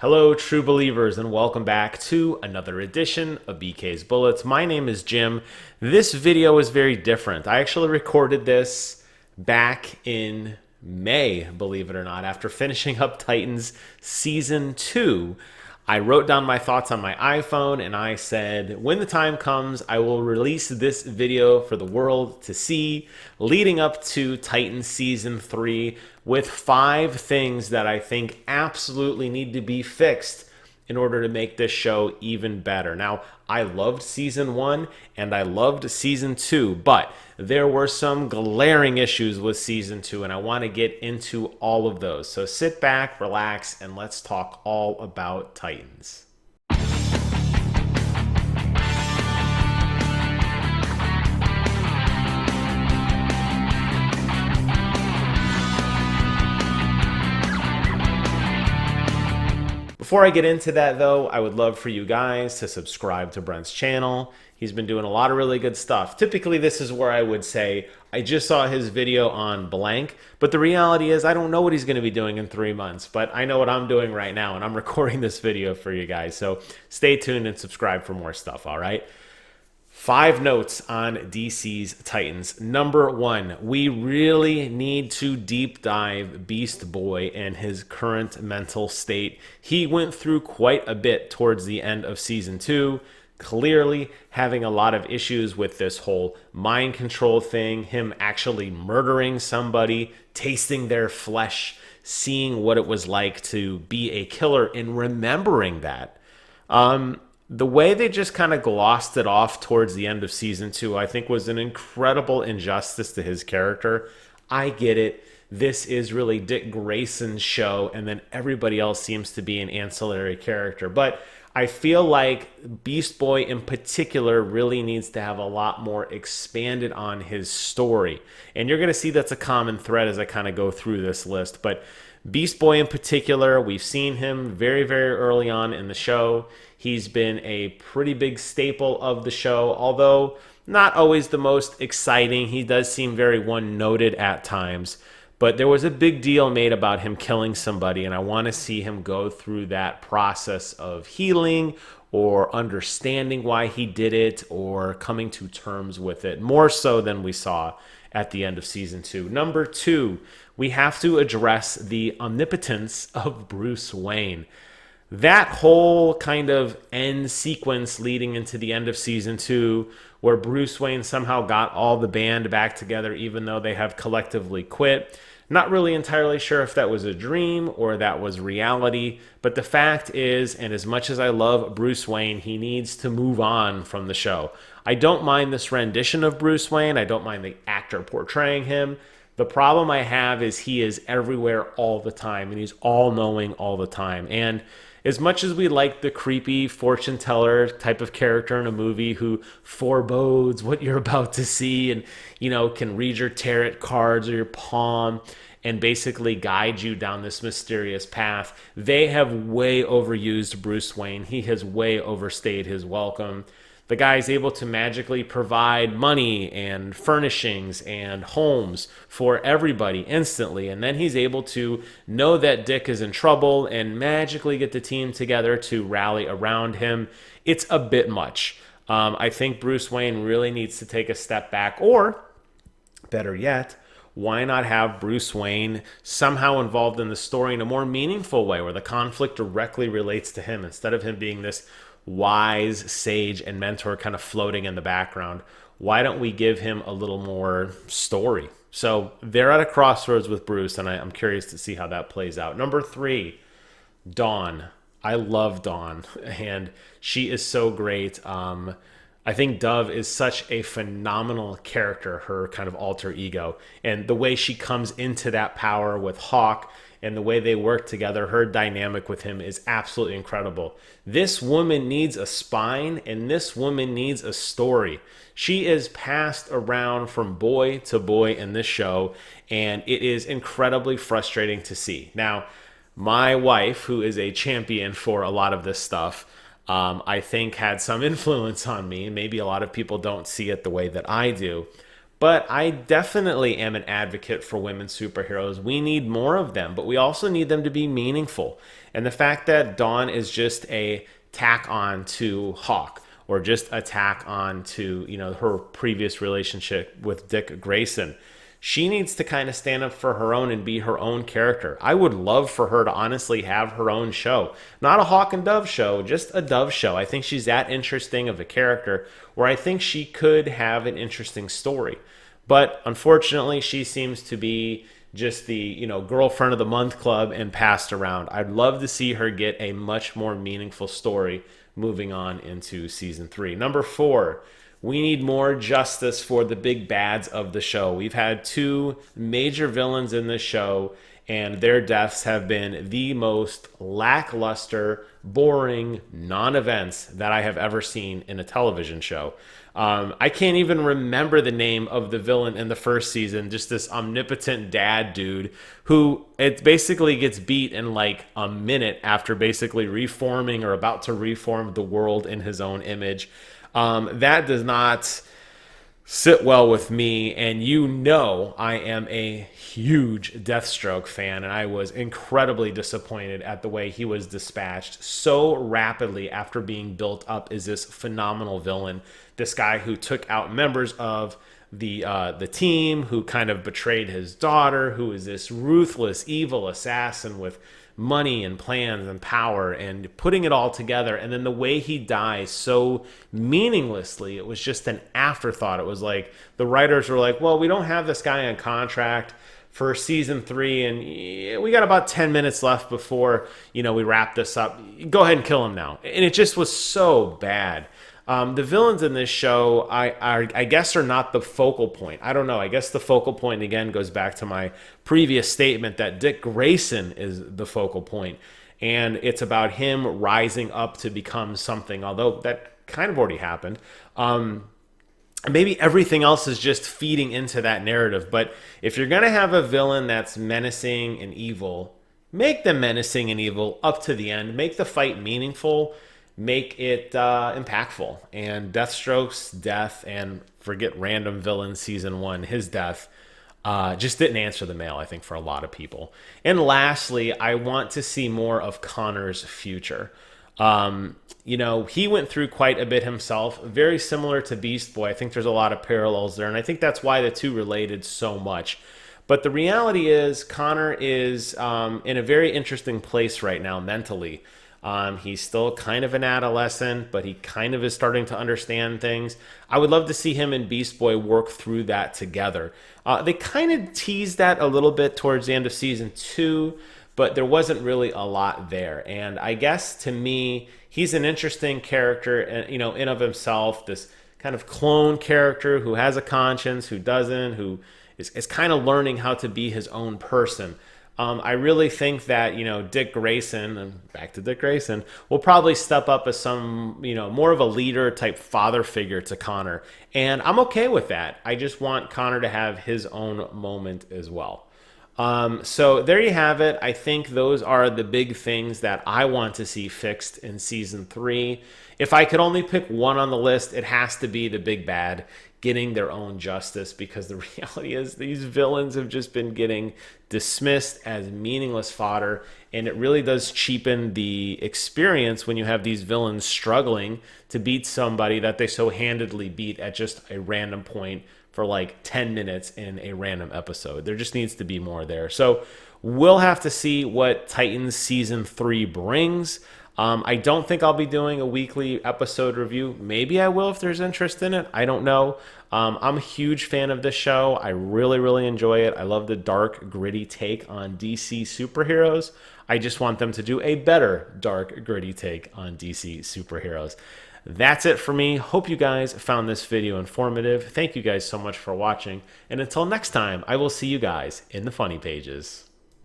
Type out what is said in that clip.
Hello, true believers, and welcome back to another edition of BK's Bullets. My name is Jim. This video is very different. I actually recorded this back in May, believe it or not, after finishing up Titans Season 2. I wrote down my thoughts on my iPhone and I said, when the time comes, I will release this video for the world to see leading up to Titans Season 3 with 5 things that I think absolutely need to be fixed in order to make this show even better. Now, I loved Season 1 and I loved Season 2, but there were some glaring issues with Season 2, and I want to get into all of those. So sit back, relax, and let's talk all about Titans. Before I get into that, though, I would love for you guys to subscribe to Brent's channel. He's been doing a lot of really good stuff. Typically, this is where I would say, I just saw his video on blank, but the reality is I don't know what he's going to be doing in 3 months, but I know what I'm doing right now, and I'm recording this video for you guys. So stay tuned and subscribe for more stuff, all right? 5 notes on DC's Titans. Number 1, we really need to deep dive Beast Boy and his current mental state. He went through quite a bit towards the end of Season 2, clearly having a lot of issues with this whole mind control thing, him actually murdering somebody, tasting their flesh, seeing what it was like to be a killer and remembering that. The way they just kind of glossed it off towards the end of Season 2, I think, was an incredible injustice to his character. I get it. This is really Dick Grayson's show, and then everybody else seems to be an ancillary character. But I feel like Beast Boy in particular really needs to have a lot more expanded on his story. And you're going to see that's a common thread as I kind of go through this list. But Beast Boy in particular, we've seen him very, very early on in the show. He's been a pretty big staple of the show, although not always the most exciting. He does seem very one-noted at times. But there was a big deal made about him killing somebody, and I want to see him go through that process of healing or understanding why he did it or coming to terms with it, more so than we saw at the end of Season 2. Number 2, we have to address the omnipotence of Bruce Wayne. That whole kind of end sequence leading into the end of Season 2, where Bruce Wayne somehow got all the band back together even though they have collectively quit. Not really entirely sure if that was a dream or that was reality, but the fact is, and as much as I love Bruce Wayne, he needs to move on from the show. I don't mind this rendition of Bruce Wayne. I don't mind the actor portraying him. The problem I have is he is everywhere all the time, and he's all-knowing all the time. And as much as we like the creepy fortune teller type of character in a movie who forebodes what you're about to see and, you know, can read your tarot cards or your palm and basically guide you down this mysterious path, they have way overused Bruce Wayne. He has way overstayed his welcome. The guy is able to magically provide money and furnishings and homes for everybody instantly. And then he's able to know that Dick is in trouble and magically get the team together to rally around him. It's a bit much. I think Bruce Wayne really needs to take a step back, or better yet, why not have Bruce Wayne somehow involved in the story in a more meaningful way where the conflict directly relates to him instead of him being this wise sage and mentor kind of floating in the background. Why don't we give him a little more story? So they're at a crossroads with Bruce, and I'm curious to see how that plays out. Number 3, Dawn. I love Dawn, and she is so great. I think Dove is such a phenomenal character, her kind of alter ego, and the way she comes into that power with Hawk and the way they work together, her dynamic with him is absolutely incredible. This woman needs a spine, and this woman needs a story. She is passed around from boy to boy in this show, and it is incredibly frustrating to see. Now, my wife, who is a champion for a lot of this stuff, I think had some influence on me. Maybe a lot of people don't see it the way that I do. But I definitely am an advocate for women superheroes. We need more of them, but we also need them to be meaningful. And the fact that Dawn is just a tack on to Hawk, or just a tack on to, her previous relationship with Dick Grayson, she needs to kind of stand up for her own and be her own character. I would love for her to honestly have her own show. Not a Hawk and Dove show, just a Dove show. I think she's that interesting of a character where I think she could have an interesting story. But unfortunately, she seems to be just the, girlfriend of the month club and passed around. I'd love to see her get a much more meaningful story moving on into season 3. Number 4, we need more justice for the big bads of the show. We've had 2 major villains in this show, and their deaths have been the most lackluster, boring non-events that I have ever seen in a television show. I can't even remember the name of the villain in the first season, just this omnipotent dad dude who it basically gets beat in like a minute after basically reforming or about to reform the world in his own image. That does not sit well with me, and I am a huge Deathstroke fan, and I was incredibly disappointed at the way he was dispatched so rapidly after being built up as this phenomenal villain. This guy who took out members of the team, who kind of betrayed his daughter, who is this ruthless, evil assassin with money and plans and power, and putting it all together. And then the way he dies so meaninglessly, it was just an afterthought. It was like the writers were like, well, we don't have this guy on contract for season 3, and we got about 10 minutes left before, we wrap this up. Go ahead and kill him now. And it just was so bad. The villains in this show, I guess, are not the focal point. I don't know. I guess the focal point, again, goes back to my previous statement that Dick Grayson is the focal point. And it's about him rising up to become something, although that kind of already happened. Maybe everything else is just feeding into that narrative. But if you're going to have a villain that's menacing and evil, make them menacing and evil up to the end. Make the fight meaningful. Make it impactful. And Deathstroke's death, and forget Random Villain Season 1, his death, just didn't answer the mail, I think, for a lot of people. And lastly, I want to see more of Connor's future. He went through quite a bit himself, very similar to Beast Boy. I think there's a lot of parallels there, and I think that's why the two related so much. But the reality is, Connor is in a very interesting place right now mentally. He's still kind of an adolescent, but he kind of is starting to understand things. I would love to see him and Beast Boy work through that together. They kind of teased that a little bit towards the end of season 2, but there wasn't really a lot there. And I guess to me, he's an interesting character, in of himself, this kind of clone character who has a conscience, who doesn't, who is kind of learning how to be his own person. I really think that, Dick Grayson, and back to Dick Grayson, will probably step up as some, more of a leader type father figure to Connor. And I'm okay with that. I just want Connor to have his own moment as well. So there you have it. I think those are the big things that I want to see fixed in season 3. If I could only pick one on the list, it has to be the big bad getting their own justice, because the reality is these villains have just been getting dismissed as meaningless fodder, and it really does cheapen the experience when you have these villains struggling to beat somebody that they so handedly beat at just a random point for like 10 minutes in a random episode. There just needs to be more there. So we'll have to see what Titans season 3 brings. I don't think I'll be doing a weekly episode review. Maybe I will if there's interest in it. I don't know. I'm a huge fan of this show. I really, really enjoy it. I love the dark, gritty take on DC superheroes. I just want them to do a better dark, gritty take on DC superheroes. That's it for me. Hope you guys found this video informative. Thank you guys so much for watching. And until next time, I will see you guys in the funny pages.